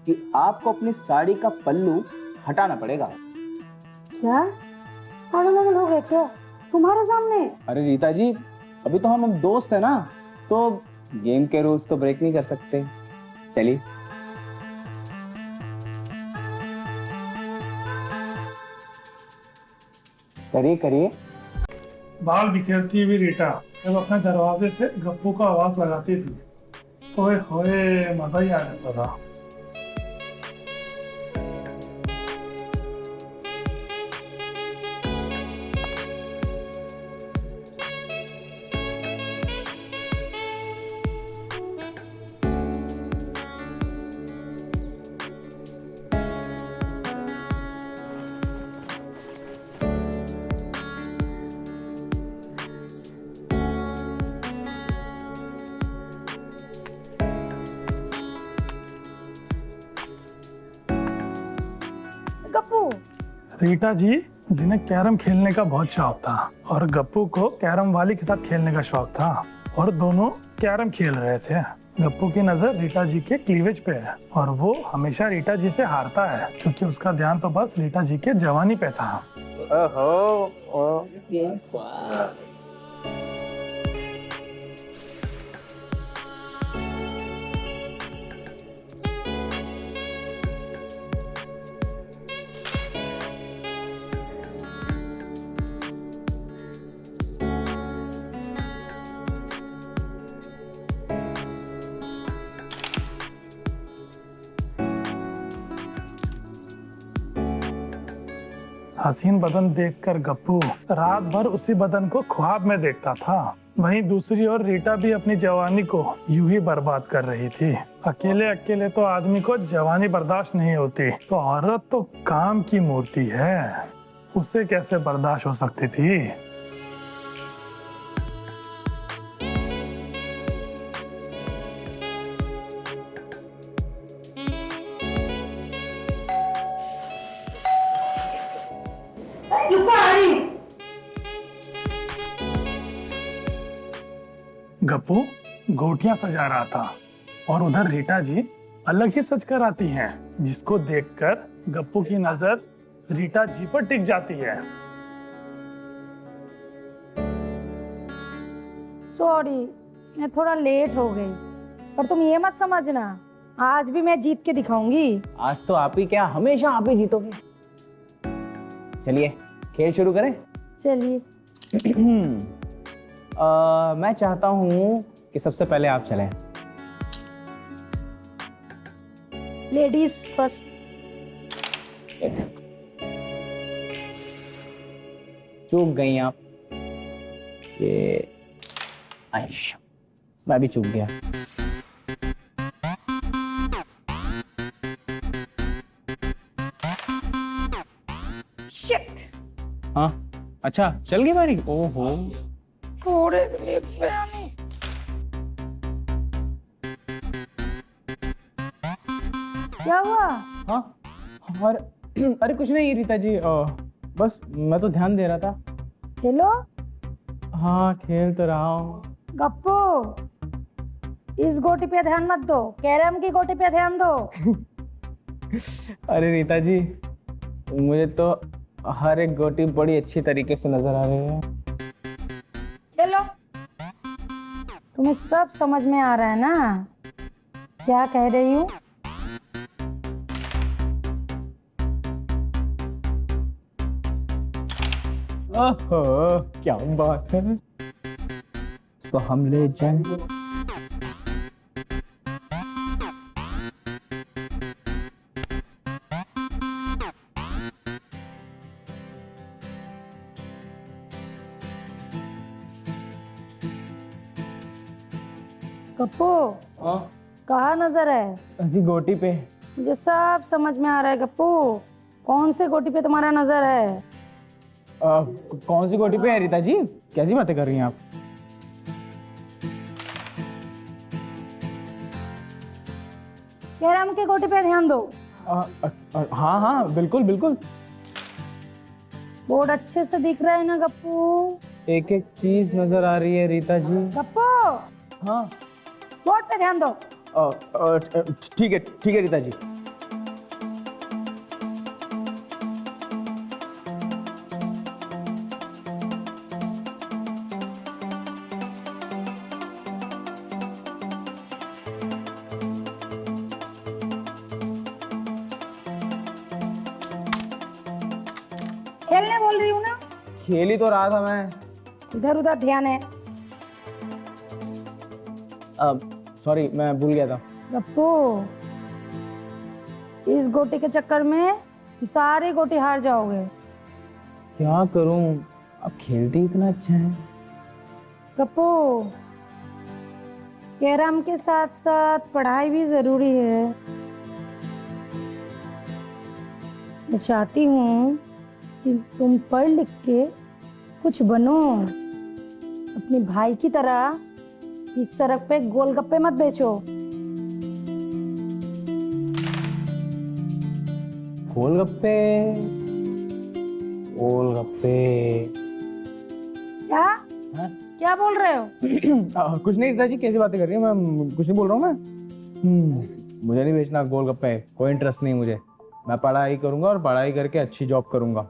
कि आपको अपनी साड़ी का पल्लू हटाना पड़ेगा। क्या पागल हो गए क्या तुम्हारे सामने? अरे रीता जी, अभी तो हम दोस्त है ना, तो गेम के रूल्स तो ब्रेक नहीं कर सकते। चलिए। करिए करिए। बाल बिखेरती हुई रीटा जब अपने दरवाजे से गप्पू को आवाज लगाती थी, ओए होए मजा ही आ जाता था। गप्पू, रीटा जी जिन्हें कैरम खेलने का बहुत शौक था और गप्पू को कैरम वाली के साथ खेलने का शौक था और दोनों कैरम खेल रहे थे। गप्पू की नजर रीटा जी के क्लीवेज पे है और वो हमेशा रीटा जी से हारता है क्योंकि उसका ध्यान तो बस रीटा जी के जवानी पे था। हसीन बदन देखकर गप्पू रात भर उसी बदन को ख्वाब में देखता था। वहीं दूसरी ओर रीटा भी अपनी जवानी को यूं ही बर्बाद कर रही थी। अकेले अकेले तो आदमी को जवानी बर्दाश्त नहीं होती, तो औरत तो काम की मूर्ति है, उसे कैसे बर्दाश्त हो सकती थी। गप्पू गोटियां सजा रहा था और उधर रीटा जी अलग ही सज कर आती हैं, जिसको देखकर गप्पू की नजर रीटा जी पर टिक जाती है। सॉरी मैं थोड़ा लेट हो गई, पर तुम ये मत समझना, आज भी मैं जीत के दिखाऊंगी। आज तो आप ही क्या, हमेशा आप ही जीतोगे। चलिए खेल शुरू करें। चलिए। मैं चाहता हूं कि सबसे पहले आप चलें। Ladies first. चूक गई आप। ये आयशा, मैं भी चूक गया। शिट। हाँ अच्छा, चल गई बारी। ओहो, थोड़े लेट पे आनी। क्या हुआ? हाँ और अरे कुछ नहीं रीता जी, बस मैं तो ध्यान दे रहा था। हेलो हाँ खेल तो रहा हूँ। गप्पू, इस गोटी पे ध्यान मत दो, कैरम की गोटी पे ध्यान दो। अरे रीता जी, मुझे तो हर एक गोटी बड़ी अच्छी तरीके से नजर आ रही है। हेलो, तुम्हें सब समझ में आ रहा है ना क्या कह रही हूँ? ओहो क्या बात है, तो हम ले जाएंगे। गप्पू, कहाँ नजर है? अभी गोटी पे। मुझे सब समझ में आ रहा है गप्पू, कौन से गोटी पे तुम्हारा नजर है? कौन सी गोटी पे है रीता जी, कैसी बातें कर रही हैं आप? कैरम की गोटी पे ध्यान दो। हाँ हाँ बिल्कुल बिल्कुल। बोर्ड अच्छे से दिख रहा है ना गप्पू? एक एक चीज नजर आ रही है रीता जी। गप्पू, हाँ बोर्ड पे ध्यान दो। ठीक है रीता जी। बोल रही हूँ ना। खेल ही तो रहा था मैं। इधर उधर ध्यान है। सॉरी, मैं भूल गया था। गप्पू, इस गोटी के चक्कर में सारे गोटी हार जाओगे। क्या करूं, अब खेलते इतना अच्छा है। गप्पू, कैरम के साथ साथ पढ़ाई भी जरूरी है। मैं चाहती हूँ कि तुम पढ़ लिख के कुछ बनो, अपने भाई की तरह इस सड़क पे गोलगप्पे मत बेचो। गोलगप्पे, गोलगप्पे। क्या हाँ? क्या बोल रहे हो? कुछ नहीं रीता जी, कैसी बातें कर रही हो? मैं कुछ नहीं बोल रहा हूँ मैं। मुझे नहीं बेचना गोलगप्पे, कोई इंटरेस्ट नहीं मुझे। मैं पढ़ाई करूंगा और पढ़ाई करके अच्छी जॉब करूंगा।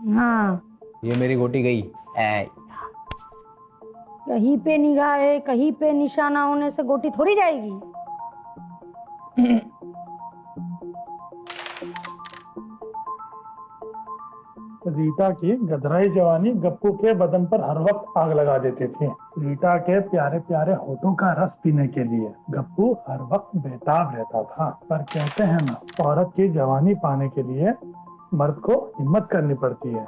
हाँ, ये मेरी गोटी गई। कहीं पे निगाह है, कहीं पे निशाना होने से गोटी थोड़ी जाएगी। रीता की गधराई जवानी गप्पू के बदन पर हर वक्त आग लगा देती थी। रीता के प्यारे प्यारे होठों का रस पीने के लिए गप्पू हर वक्त बेताब रहता था। पर कहते हैं ना, औरत की जवानी पाने के लिए मर्द को हिम्मत करनी पड़ती है।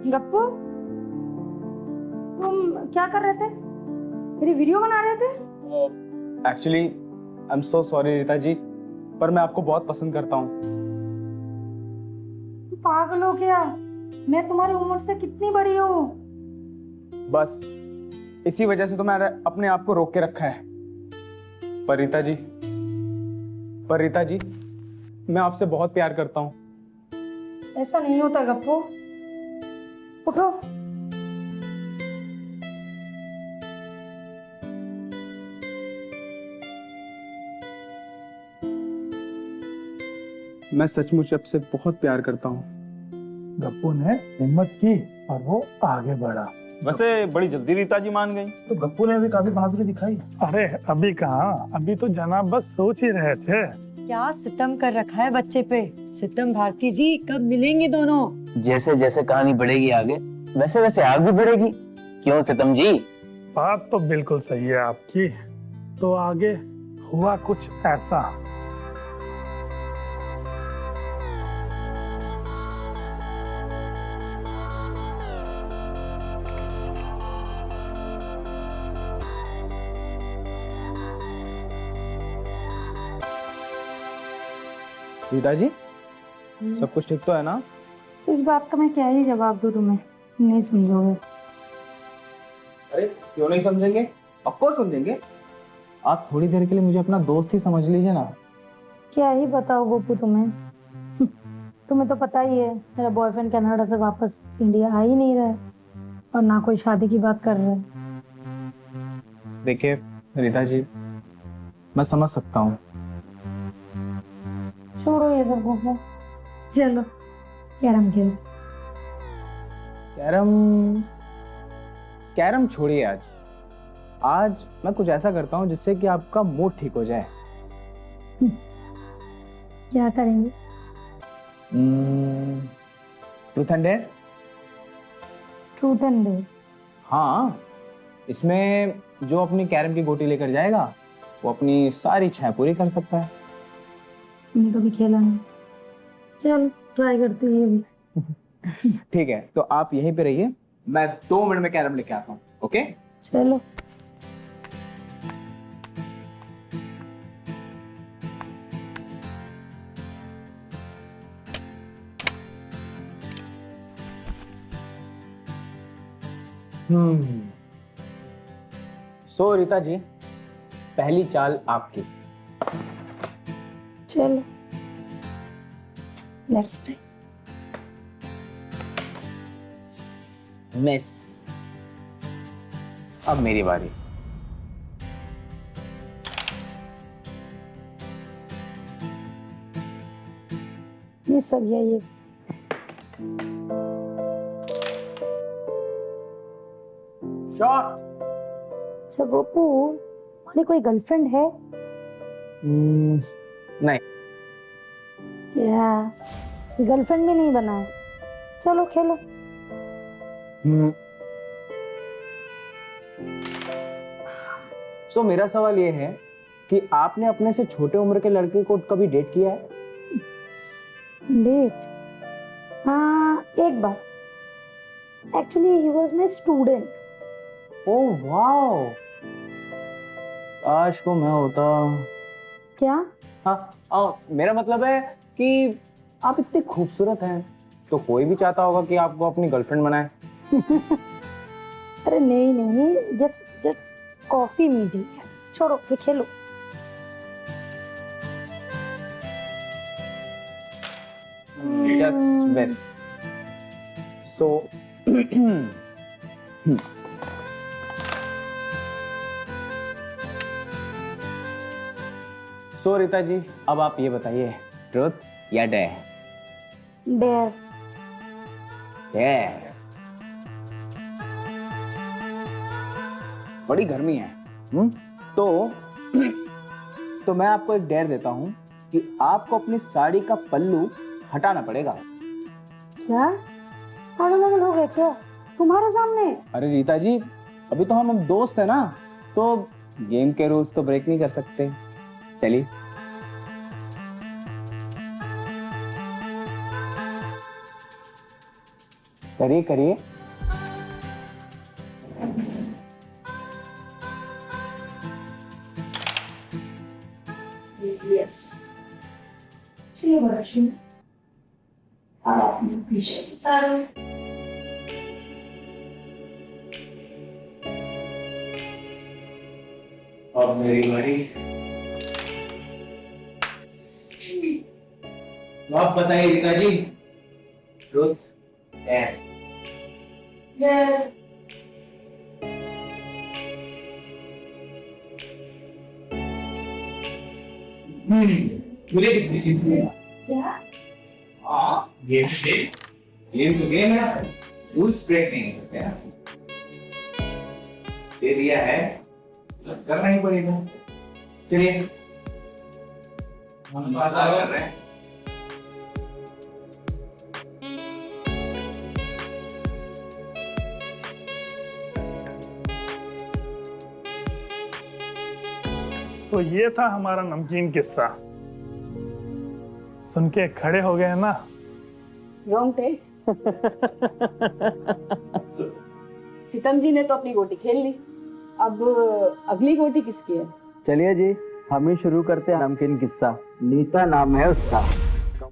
गप्पू, तुम क्या कर रहे थे? मेरी वीडियो बना रहे थे? Actually I am so sorry Rita ji, पर मैं आपको बहुत पसंद करता हूँ। पागल हो क्या? मैं तुम्हारी उम्र से कितनी बड़ी हूँ। बस इसी वजह से तो मैंने अपने आप को रोक के रखा है। पर रीता जी, मैं आपसे बहुत प्यार करता हूँ। ऐसा नहीं होता गप्पू, उठो। मैं सचमुच आपसे बहुत प्यार करता हूँ। गप्पू ने हिम्मत की और वो आगे बढ़ा। वैसे बड़ी जल्दी रीता जी मान गई। तो गप्पू ने भी काफी बहादुरी दिखाई। अरे अभी कहाँ, अभी तो जनाब बस सोच ही रहे थे। क्या सितम कर रखा है बच्चे पे। सितम भारती जी, कब मिलेंगे दोनों? जैसे जैसे कहानी बढ़ेगी आगे, वैसे वैसे आग भी बढ़ेगी। क्यों सितम जी? बात तो बिल्कुल सही है आपकी। तो आगे हुआ कुछ ऐसा। रीता जी, सब कुछ ठीक तो है ना? इस बात का मैं क्या ही जवाब दूं तुम्हें, तुम नहीं समझोगे। अरे क्यों नहीं समझेंगे? ऑफ कोर्स समझेंगे। आप थोड़ी देर के लिए मुझे अपना दोस्त ही समझ लीजिए ना। क्या ही बताओ गोपू तुम्हें। तुम्हें तो पता ही है, मेरा बॉयफ्रेंड कनाडा से वापस इंडिया आ ही नहीं रहा है और ना कोई शादी की बात कर रहा है। देखिए रीता जी, मैं समझ सकता हूँ। छोड़ो ये सब गोपू, चलो कैरम खेलो। कैरम छोड़िए। आज मैं कुछ ऐसा करता हूँ जिससे कि आपका मूड ठीक हो जाए। क्या करेंगे? Truth and dare. Truth and dare? हाँ, इसमें जो अपनी कैरम की गोटी लेकर जाएगा वो अपनी सारी इच्छाएं पूरी कर सकता है। मैंने कभी खेला नहीं, चल ट्राई करते हैं ये भी। ठीक है, तो आप यहीं पे रहिए, मैं 2 मिनट में कैरम लेके आता हूँ। ओके? चलो। सो रीता जी, पहली चाल आपकी। चलो लेट्स ट्राई। मिस। अब मेरी बारी। ये सब ये शॉट। अच्छा गोपू, तुम्हारी कोई गर्लफ्रेंड है नहीं। क्या गर्लफ्रेंड भी नहीं बना है? चलो खेलो। सो मेरा सवाल ये है कि आपने अपने से छोटे उम्र के लड़के को कभी डेट किया है? डेट? हाँ, एक बार। Actually he was my student. Oh wow, काश वो मैं होता। क्या? हाँ, मेरा मतलब है कि आप इतनी खूबसूरत हैं तो कोई भी चाहता होगा कि आपको अपनी गर्लफ्रेंड बनाए। अरे नहीं नहीं, जस्ट कॉफी मीठी है। छोड़ो, फिर खेलो। Just miss. So, सो रीता जी, अब आप ये बताइए, ट्रुथ या डेयर? डेयर। डेयर। बड़ी गर्मी है, तो मैं आपको एक डेयर देता हूँ कि आपको अपनी साड़ी का पल्लू हटाना पड़ेगा। क्या पागल वागल हो गए क्या तुम्हारे सामने? अरे रीता जी, अभी तो हम दोस्त हैं ना, तो गेम के रूल्स तो ब्रेक नहीं कर सकते। चलिए। करिए करिए। यस। चलिए बरशु, अब अपने पीछे उतारो। अब मेरी बारी। आप बताइए Rita ji, truth dare? Dare. मुझे किसने चीज दिया? क्या? हाँ, गेम तो गेम है, रूल्स ब्रेक नहीं हो सकते ना। दे दिया है तो करना ही पड़ेगा। चलिए, हम बाजार कर रहे हैं। तो ये था हमारा नमकीन किस्सा। सुन के खड़े हो गए ना? Wrong take. सितम जी ने तो अपनी गोटी खेल ली, अब अगली गोटी किसकी है? चलिए जी, हम ही शुरू करते हैं नमकीन किस्सा। नीता नाम है उसका।